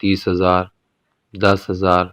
30,000, 10,000,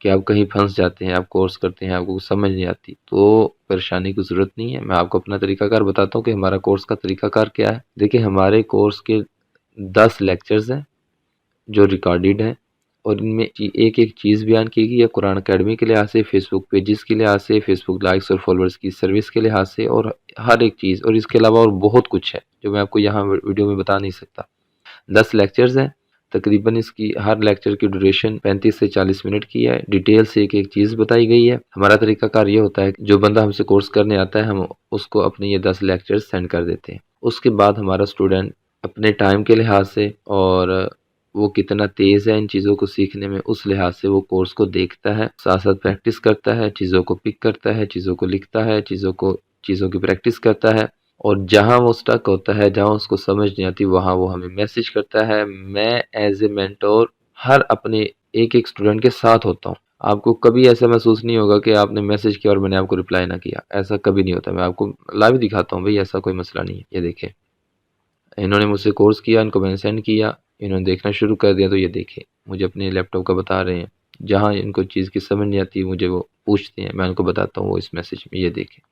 کہ آپ کہیں پھنس جاتے ہیں، آپ کورس کرتے ہیں، آپ کو سمجھ نہیں آتی، تو پریشانی کی ضرورت نہیں ہے۔ میں آپ کو اپنا طریقہ کار بتاتا ہوں کہ ہمارا کورس کا طریقہ کار کیا ہے۔ دیکھیں، ہمارے کورس کے 10 لیکچرز ہیں جو ریکارڈڈ ہیں، اور ان میں ایک ایک چیز بیان کی گئی ہے قرآن اکیڈمی کے لحاظ سے، فیس بک پیجز کے لحاظ سے، فیس بک لائکس اور فالوورز کی سروس کے لحاظ سے، اور ہر ایک چیز، اور اس کے علاوہ اور بہت کچھ ہے جو میں آپ کو یہاں ویڈیو میں بتا نہیں سکتا۔ 10 لیکچرز ہیں، تقریباً اس کی ہر لیکچر کی ڈیوریشن 35 سے 40 منٹ کی ہے، ڈیٹیل سے ایک ایک چیز بتائی گئی ہے۔ ہمارا طریقہ کار یہ ہوتا ہے کہ جو بندہ ہم سے کورس کرنے آتا ہے، ہم اس کو اپنے یہ 10 لیکچر سینڈ کر دیتے ہیں۔ اس کے بعد ہمارا اسٹوڈنٹ اپنے ٹائم کے لحاظ سے اور وہ کتنا تیز ہے ان چیزوں کو سیکھنے میں، اس لحاظ سے وہ کورس کو دیکھتا ہے، ساتھ ساتھ پریکٹس کرتا ہے، چیزوں کو پک کرتا ہے، چیزوں کو لکھتا ہے، چیزوں کی پریکٹس کرتا ہے، اور جہاں وہ سٹک ہوتا ہے، جہاں اس کو سمجھ نہیں آتی، وہاں وہ ہمیں میسج کرتا ہے۔ میں ایز اے مینٹور ہر اپنے ایک ایک اسٹوڈنٹ کے ساتھ ہوتا ہوں۔ آپ کو کبھی ایسا محسوس نہیں ہوگا کہ آپ نے میسج کیا اور میں نے آپ کو رپلائی نہ کیا، ایسا کبھی نہیں ہوتا۔ میں آپ کو لائیو دکھاتا ہوں بھائی، ایسا کوئی مسئلہ نہیں ہے۔ یہ دیکھیں، انہوں نے مجھ سے کورس کیا، ان کو میں نے سینڈ کیا، انہوں نے دیکھنا شروع کر دیا، تو یہ دیکھیں مجھے اپنے لیپ ٹاپ کا بتا رہے ہیں۔ جہاں ان کو چیز کی سمجھ نہیں آتی، مجھے وہ پوچھتے ہیں، میں ان کو بتاتا ہوں، وہ اس میسج میں یہ دیکھیں،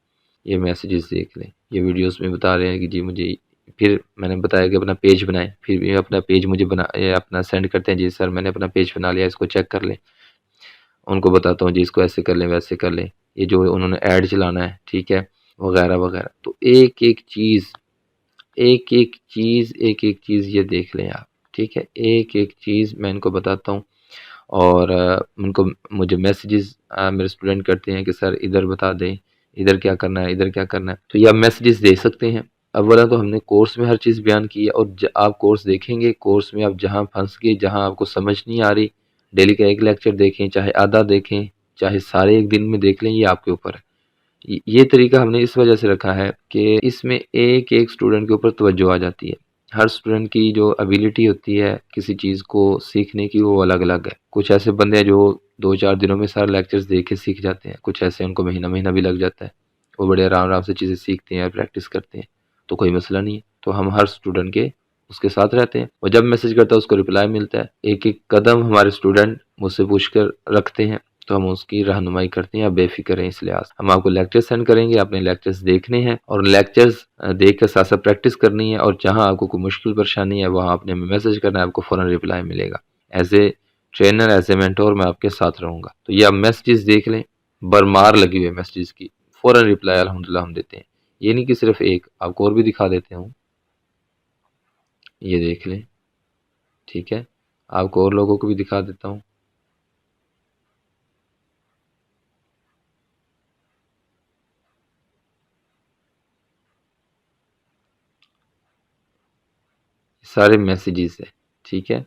یہ میسیجز دیکھ لیں، یہ ویڈیوز میں بتا رہے ہیں کہ جی مجھے، پھر میں نے بتایا کہ اپنا پیج بنائیں، پھر یہ اپنا پیج مجھے اپنا سینڈ کرتے ہیں، جی سر میں نے اپنا پیج بنا لیا، اس کو چیک کر لیں۔ ان کو بتاتا ہوں جی اس کو ایسے کر لیں، ویسے کر لیں، یہ جو انہوں نے ایڈ چلانا ہے، ٹھیک ہے، وغیرہ وغیرہ۔ تو ایک ایک چیز ایک ایک چیز یہ دیکھ لیں آپ، ٹھیک ہے، ایک ایک چیز میں ان کو بتاتا ہوں، اور ان کو مجھے میسیجز میرے اسٹوڈنٹ کرتے ہیں کہ سر ادھر بتا دیں، ادھر کیا کرنا ہے، ادھر کیا کرنا ہے۔ تو یہ آپ میسیجز دے سکتے ہیں۔ اولا تو ہم نے کورس میں ہر چیز بیان کی ہے، اور آپ کورس دیکھیں گے، کورس میں آپ جہاں پھنس گئے، جہاں آپ کو سمجھ نہیں آ رہی، ڈیلی کا ایک لیکچر دیکھیں، چاہے آدھا دیکھیں، چاہے سارے ایک دن میں دیکھ لیں، یہ آپ کے اوپر ہے۔ یہ طریقہ ہم نے اس وجہ سے رکھا ہے کہ اس میں ایک ایک اسٹوڈنٹ کے اوپر توجہ آ جاتی ہے۔ ہر اسٹوڈنٹ کی جو ابیلٹی ہوتی ہے کسی چیز کو سیکھنے کی، وہ الگ الگ ہے۔ کچھ ایسے بندے ہیں جو 2-4 دنوں میں سارے لیکچرز دیکھ کے سیکھ جاتے ہیں، کچھ ایسے ان کو مہینہ مہینہ بھی لگ جاتا ہے، وہ بڑے آرام آرام سے چیزیں سیکھتے ہیں اور پریکٹس کرتے ہیں، تو کوئی مسئلہ نہیں ہے۔ تو ہم ہر اسٹوڈنٹ کے اس کے ساتھ رہتے ہیں، اور جب میسج کرتا ہے اس کو رپلائی ملتا ہے۔ ایک ایک قدم ہمارے اسٹوڈنٹ مجھ سے پوچھ کر رکھتے ہیں، تو ہم اس کی رہنمائی کرتے ہیں، آپ بے فکر ہیں اس لحاظ۔ ہم آپ کو لیکچر سینڈ کریں گے، آپ نے لیکچرز دیکھنے ہیں، اور لیکچرز دیکھ کر ساتھ ساتھ پریکٹس کرنی ہے، اور جہاں آپ کو کوئی مشکل پریشانی ہے وہاں آپ نے ہمیں میسج کرنا ہے، آپ کو فوراً رپلائی ملے گا۔ As a trainer, as a mentor میں آپ کے ساتھ رہوں گا۔ تو یہ آپ میسیجز دیکھ لیں، برمار لگی ہوئی میسیجز کی، فوراً رپلائی الحمدللہ ہم دیتے ہیں۔ یہ نہیں کہ صرف ایک، آپ کو اور بھی دکھا دیتے ہوں، یہ دیکھ لیں، ٹھیک ہے، آپ کو اور لوگوں کو بھی دکھا دیتا ہوں۔ سارے میسیجز ہیں، ٹھیک ہے،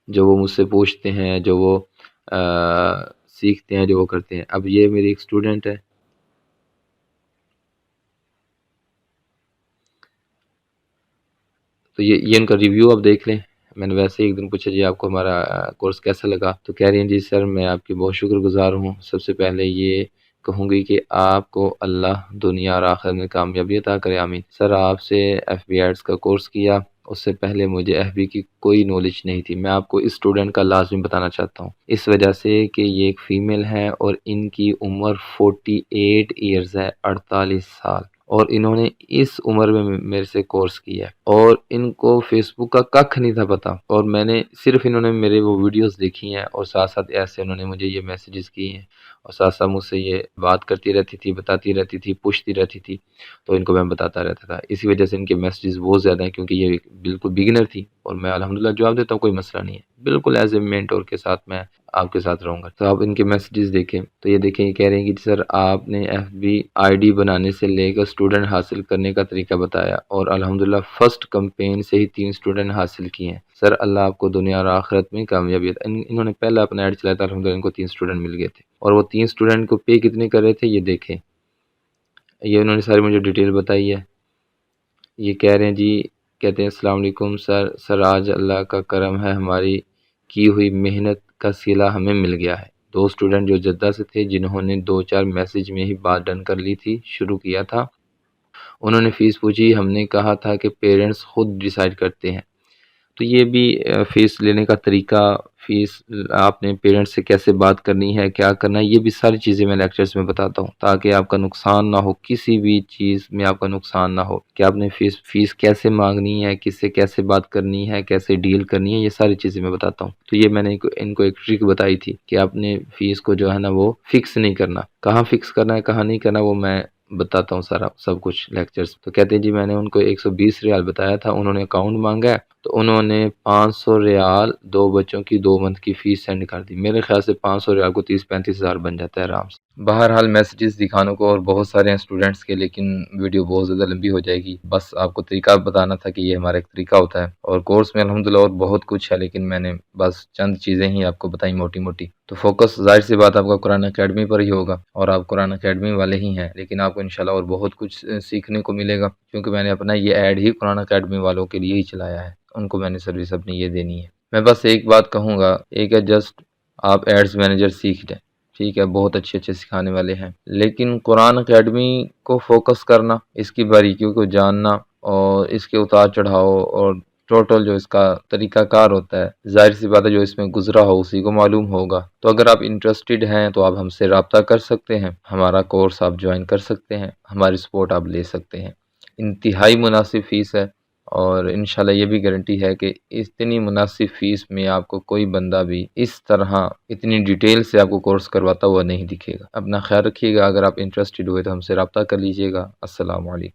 جو وہ مجھ سے پوچھتے ہیں، جو وہ سیکھتے ہیں، جو وہ کرتے ہیں۔ اب یہ میری ایک اسٹوڈنٹ ہے، تو یہ ان کا ریویو آپ دیکھ لیں۔ میں نے ویسے ایک دن پوچھا جی آپ کو ہمارا کورس کیسا لگا، تو کہہ رہی ہیں جی سر میں آپ کی بہت شکر گزار ہوں۔ سب سے پہلے یہ کہوں گی کہ آپ کو اللہ دنیا اور آخرت میں کامیابی عطا کرے، آمین۔ سر آپ سے ایف بی ایڈز کا کورس کیا، اس سے پہلے مجھے ایف بی کی کوئی نالج نہیں تھی۔ میں آپ کو اس اسٹوڈنٹ کا لازمی بتانا چاہتا ہوں، اس وجہ سے کہ یہ ایک فیمیل ہے اور ان کی عمر 48 ایئرز ہے، 48 سال، اور انہوں نے اس عمر میں میرے سے کورس کیا ہے، اور ان کو فیس بک کا ککھ نہیں تھا پتا، اور میں نے صرف انہوں نے میرے وہ ویڈیوز دیکھی ہیں، اور ساتھ ساتھ ایسے انہوں نے مجھے یہ میسیجز کی ہیں، اور ساتھ ساتھ مجھ سے یہ بات کرتی رہتی تھی، بتاتی رہتی تھی، پوچھتی رہتی تھی، تو ان کو میں بتاتا رہتا تھا۔ اسی وجہ سے ان کے میسیجز بہت زیادہ ہیں، کیونکہ یہ بالکل بگنر تھی، اور میں الحمدللہ جواب دیتا ہوں، کوئی مسئلہ نہیں ہے، بالکل ایز اے مینٹور کے ساتھ میں آپ کے ساتھ رہوں گا۔ تو آپ ان کے میسیجز دیکھیں، تو یہ دیکھیں، یہ کہہ رہے ہیں کہ سر آپ نے ایف بی آئی ڈی بنانے سے لے کر اسٹوڈنٹ حاصل کرنے کا طریقہ بتایا، اور الحمدللہ فرسٹ کمپین سے ہی 3 اسٹوڈنٹ حاصل کیے ہیں۔ سر اللہ آپ کو دنیا اور آخرت میں کامیابی عطا۔ انہوں نے پہلا اپنا ایڈ چلایا تھا، الحمدللہ ان کو 3 اسٹوڈنٹ مل گئے تھے، اور وہ 3 اسٹوڈنٹ کو پے کتنے کر رہے تھے یہ دیکھیں۔ یہ انہوں نے ساری مجھے ڈیٹیل بتائی ہے۔ یہ کہہ رہے ہیں جی، کہتے ہیں السلام علیکم سر آج اللہ کا کرم ہے، ہماری کی ہوئی محنت کا صلہ ہمیں مل گیا ہے۔ 2 اسٹوڈنٹ جو جدہ سے تھے، جنہوں نے 2-4 میسیج میں ہی بات ڈن کر لی تھی، شروع کیا تھا، انہوں نے فیس پوچھی، ہم نے کہا تھا کہ پیرنٹس خود ڈیسائیڈ کرتے ہیں۔ تو یہ بھی فیس لینے کا طریقہ، فیس آپ نے پیرنٹس سے کیسے بات کرنی ہے، کیا کرنا ہے، یہ بھی ساری چیزیں میں لیکچرز میں بتاتا ہوں تاکہ آپ کا نقصان نہ ہو، کسی بھی چیز میں آپ کا نقصان نہ ہو کہ آپ نے فیس کیسے مانگنی ہے، کس سے کیسے بات کرنی ہے، کیسے ڈیل کرنی ہے، یہ ساری چیزیں میں بتاتا ہوں۔ تو یہ میں نے ان کو ایک ٹرک بتائی تھی کہ آپ نے فیس کو جو ہے نا وہ فکس نہیں کرنا، کہاں فکس کرنا ہے کہاں نہیں کرنا وہ میں بتاتا ہوں سارا سب کچھ لیکچرز۔ تو کہتے ہیں جی میں نے ان کو 120 ریال بتایا تھا، انہوں نے اکاؤنٹ مانگا ہے تو انہوں نے 500 ریال 2 بچوں کی 2 منتھ کی فیس سینڈ کر دی۔ میرے خیال سے 500 ریال کو 30-35 ہزار بن جاتا ہے آرام سے۔ بہرحال میسیجز دکھانے کو اور بہت سارے ہیں اسٹوڈنٹس کے، لیکن ویڈیو بہت زیادہ لمبی ہو جائے گی، بس آپ کو طریقہ بتانا تھا کہ یہ ہمارا ایک طریقہ ہوتا ہے، اور کورس میں الحمدللہ اور بہت کچھ ہے، لیکن میں نے بس چند چیزیں ہی آپ کو بتائیں موٹی موٹی۔ تو فوکس ظاہر سی بات آپ کا قرآن اکیڈمی پر ہی ہوگا، اور آپ قرآن اکیڈمی والے ہی ہیں، لیکن آپ کو انشاءاللہ اور بہت کچھ سیکھنے کو ملے گا، کیونکہ میں نے اپنا یہ ایڈ ہی قرآن اکیڈمی والوں کے لیے ہی چلایا ہے، ان کو میں نے سروس اپنی یہ دینی ہے۔ میں بس ایک بات کہوں گا، ایک ہے جسٹ آپ ایڈز مینیجر سیکھ لیں، ٹھیک ہے، بہت اچھے اچھے سکھانے والے ہیں، لیکن قرآن اکیڈمی کو فوکس کرنا، اس کی باریکیوں کو جاننا اور اس کے اتار چڑھاؤ اور ٹوٹل جو اس کا طریقہ کار ہوتا ہے، ظاہر سی بات ہے جو اس میں گزرا ہو اسی کو معلوم ہوگا۔ تو اگر آپ انٹرسٹڈ ہیں تو آپ ہم سے رابطہ کر سکتے ہیں، ہمارا کورس آپ جوائن کر سکتے ہیں، ہماری سپورٹ آپ لے سکتے ہیں۔ انتہائی مناسب فیس ہے، اور انشاءاللہ یہ بھی گارنٹی ہے کہ اتنی مناسب فیس میں آپ کو کوئی بندہ بھی اس طرح اتنی ڈیٹیل سے آپ کو کورس کرواتا ہوا نہیں دکھے گا۔ اپنا خیال رکھیے گا، اگر آپ انٹرسٹڈ ہوئے تو ہم سے رابطہ کر لیجیے گا۔ السلام علیکم۔